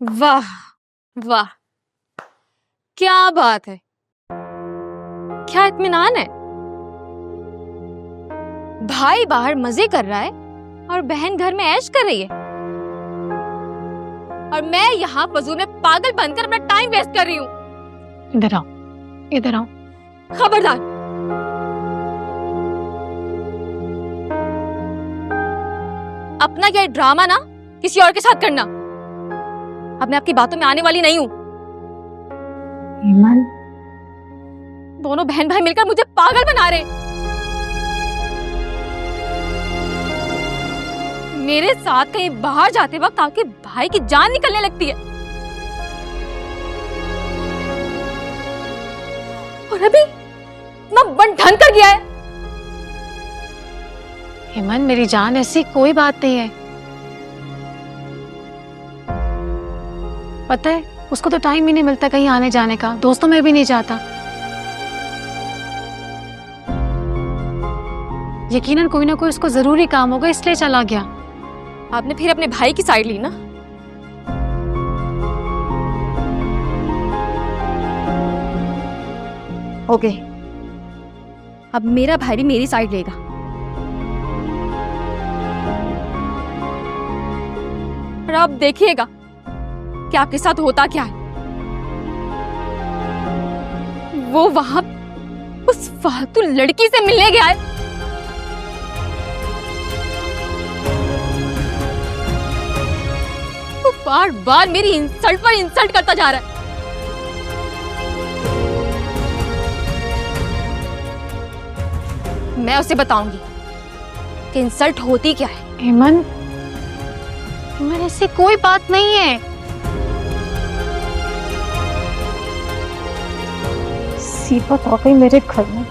वाह वाह, क्या बात है, क्या इत्मीनान है। भाई बाहर मजे कर रहा है और बहन घर में ऐश कर रही है, और मैं यहाँ फजूल में पागल बनकर अपना टाइम वेस्ट कर रही हूँ। इधर आओ, इधर आओ। खबरदार, अपना ये ड्रामा ना किसी और के साथ करना। अब मैं आपकी बातों में आने वाली नहीं हूँ। हेमन, दोनों बहन भाई मिलकर मुझे पागल बना रहे। मेरे साथ कहीं बाहर जाते वक्त आपके भाई की जान निकलने लगती है, और अभी इतना बन-ठन कर गया है। हेमन मेरी जान, ऐसी कोई बात नहीं है। पता है उसको तो टाइम ही नहीं मिलता कहीं आने जाने का, दोस्तों में भी नहीं जाता। यकीनन कोई ना कोई उसको जरूरी काम होगा इसलिए चला गया। आपने फिर अपने भाई की साइड ली ना। ओके, अब मेरा भाई भी मेरी साइड लेगा। और अब देखिएगा कि आपके साथ होता क्या है। वो वहां उस फालतू लड़की से मिलने गया है। वो बार बार मेरी इंसल्ट पर इंसल्ट करता जा रहा है। मैं उसे बताऊंगी कि इंसल्ट होती क्या है। हेमन, हेमन ऐसी कोई बात नहीं है। सीपत आ गई मेरे घर में।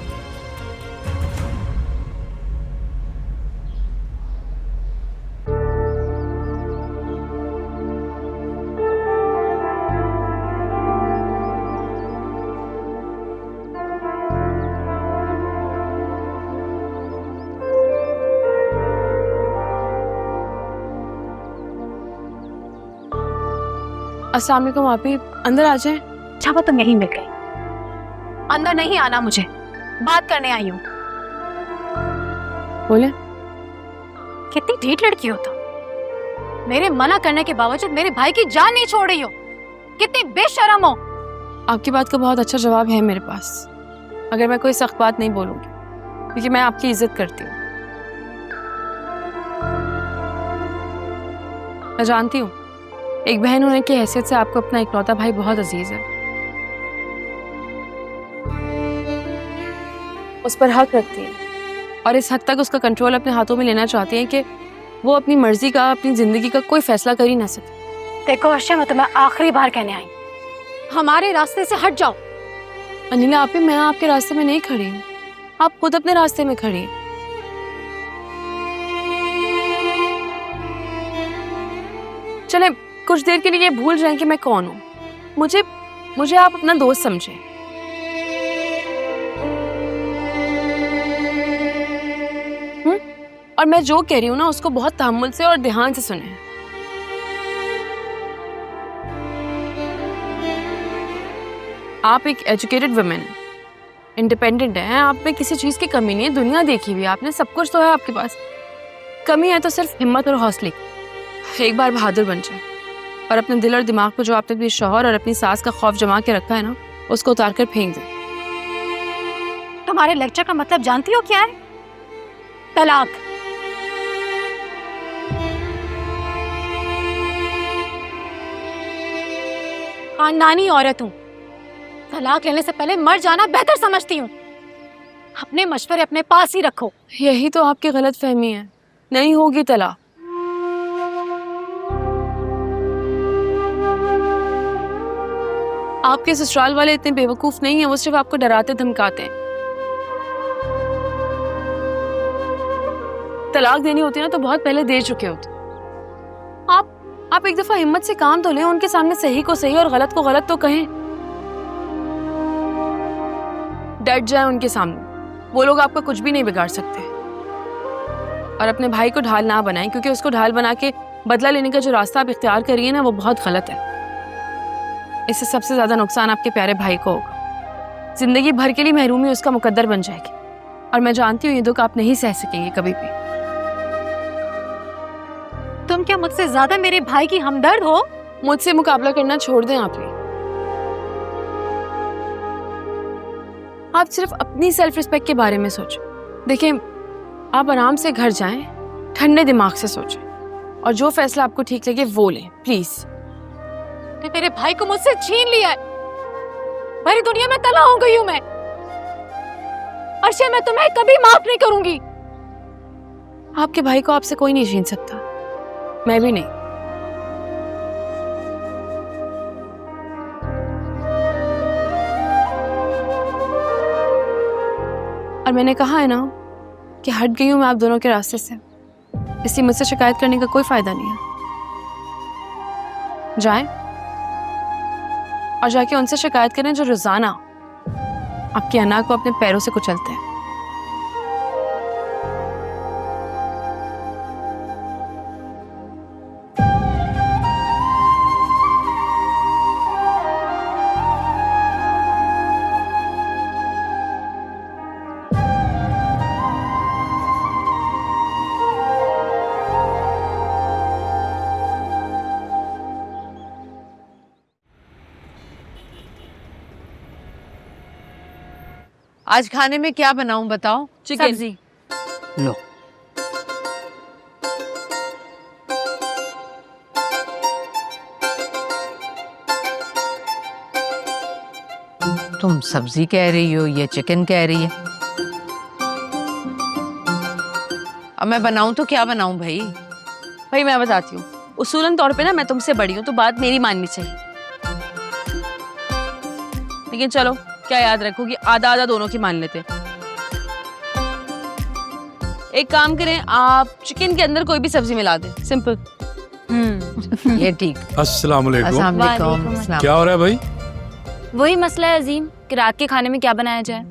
अस्सलाम वालेकुम, आप ही अंदर आ जाएं। अच्छा वो तुम यहीं मिल गई। अंदर नहीं आना, मुझे बात करने आई हूँ। बोले। कितनी ढीठ लड़की हो तुम। मेरे मना करने के बावजूद मेरे भाई की जान नहीं छोड़ रही हो। कितनी बेशर्म हो। आपकी बात का बहुत अच्छा जवाब है मेरे पास, अगर मैं कोई सख्त बात नहीं बोलूंगी, क्योंकि मैं आपकी इज्जत करती हूँ। मैं जानती हूँ एक बहन होने की हैसियत से आपको अपना इकलौता भाई बहुत अजीज है। उस पर हक रखती हैं और इस हद तक उसका कंट्रोल अपने हाथों में लेना चाहती हैं कि वो अपनी मर्जी का, अपनी जिंदगी का कोई फैसला कर ही ना सके। देखो अर्शा, मैं तुम्हें आखिरी बार कहने आई, हमारे रास्ते से हट जाओ। अनिला आप ही, मैं आपके रास्ते में नहीं खड़ी हूँ, आप खुद अपने रास्ते में खड़ी हैं। चले कुछ देर के लिए ये भूल जाएं कि मैं कौन हूँ। मुझे आप अपना दोस्त समझें। और मैं जो कह रही हूँ ना उसको बहुत तहम्मुल से और ध्यान से सुने। आप एक एजुकेटेड वुमेन हैं, इंडिपेंडेंट हैं, आप में किसी चीज की कमी नहीं है, दुनिया देखी हुई है आपने, सब कुछ तो है आपके पास। कमी है तो सिर्फ हिम्मत और हौसले की। एक बार बहादुर बन जाए और अपने दिल और दिमाग पर जो आपने अपने शौहर और अपनी सास का खौफ जमा के रखा है ना, उसको उतार कर फेंक दे। तुम्हारे लेक्चर का मतलब जानती हो क्या है? तलाक। खानदानी औरत हूं, तलाक लेने से पहले मर जाना बेहतर समझती हूँ। अपने मशवरे अपने पास ही रखो। यही तो आपकी गलत फहमी है, नहीं होगी तलाक। आपके ससुराल वाले इतने बेवकूफ नहीं है, वो सिर्फ आपको डराते धमकाते हैं। तलाक देनी होती ना तो बहुत पहले दे चुके होते। आप एक दफा हिम्मत से काम तो लें, उनके सामने सही को सही और गलत को गलत तो कहें। डट जाए उनके सामने, वो लोग आपका कुछ भी नहीं बिगाड़ सकते। और अपने भाई को ढाल ना बनाएं, क्योंकि उसको ढाल बना के बदला लेने का जो रास्ता आप इख्तियार करिए ना, वो बहुत गलत है। इससे सबसे ज्यादा नुकसान आपके प्यारे भाई को होगा। जिंदगी भर के लिए महरूमी उसका मुकद्दर बन जाएगी, और मैं जानती हूँ ये दुख आप नहीं सह सकेंगे कभी भी। तुम क्या मुझसे ज्यादा मेरे भाई की हमदर्द हो? मुझसे मुकाबला करना छोड़ दें आप ये। आप सिर्फ अपनी सेल्फ रिस्पेक्ट के बारे में सोचें। देखिए, आप आराम से घर जाएं, ठंडे दिमाग से सोचें, और जो फैसला आपको ठीक लगे वो लें, प्लीज। तो मेरे भाई को मुझसे छीन लिया है। भरी दुनिया में तला हो गई हूं मैं। अर्शे, मैं तुम्हें कभी माफ नहीं करूंगी। आपके भाई को आपसे कोई नहीं छीन सकता, मैं भी नहीं। और मैंने कहा है ना कि हट गई हूं मैं आप दोनों के रास्ते से, इसलिए मुझसे शिकायत करने का कोई फायदा नहीं है। जाएं और जाके उनसे शिकायत करें जो रोजाना आपकी अना को अपने पैरों से कुचलते हैं। आज खाने में क्या बनाऊं बताओ? चिकन। सब्जी। लो। तुम सब्जी कह रही हो, ये चिकन कह रही है। अब मैं बनाऊं तो क्या बनाऊं भाई? भाई मैं बताती हूँ, उसूलन तौर पे ना मैं तुमसे बड़ी हूँ तो बात मेरी माननी चाहिए, लेकिन चलो क्या याद रखो कि आधा आधा दोनों की मान लेते। एक काम करें, आप चिकन के अंदर कोई भी सब्जी मिला दें, सिंपल। ये ठीक। अस्सलाम वालेकुम। अस्सलाम वालेकुम। वालेकुम अस्सलाम। क्या हो रहा है भाई? वही मसला है अजीम कि रात के खाने में क्या बनाया जाए।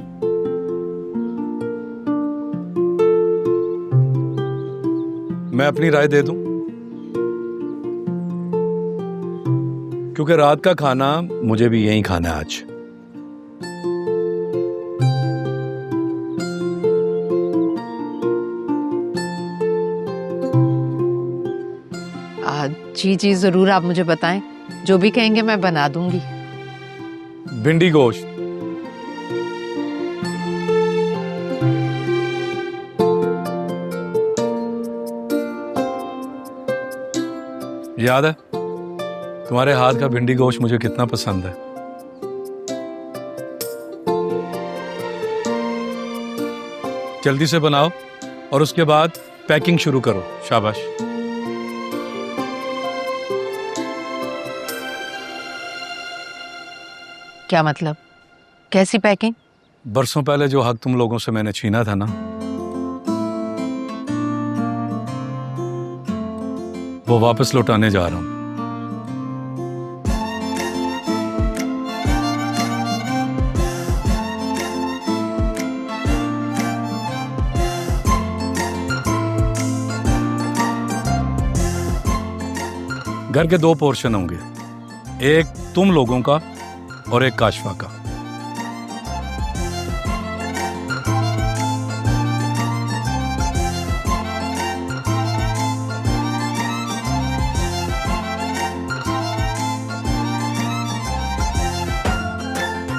मैं अपनी राय दे दूं? क्योंकि रात का खाना मुझे भी यहीं खाना है आज। जी जी जरूर, आप मुझे बताएं, जो भी कहेंगे मैं बना दूंगी। भिंडी गोश्त, याद है तुम्हारे हाथ का भिंडी गोश्त मुझे कितना पसंद है। जल्दी से बनाओ और उसके बाद पैकिंग शुरू करो। शाबाश। क्या मतलब? कैसी पैकिंग? बरसों पहले जो हक तुम लोगों से मैंने छीना था ना, वो वापस लौटाने जा रहा हूं। घर के 2 पोर्शन होंगे, एक तुम लोगों का और एक काशफा का।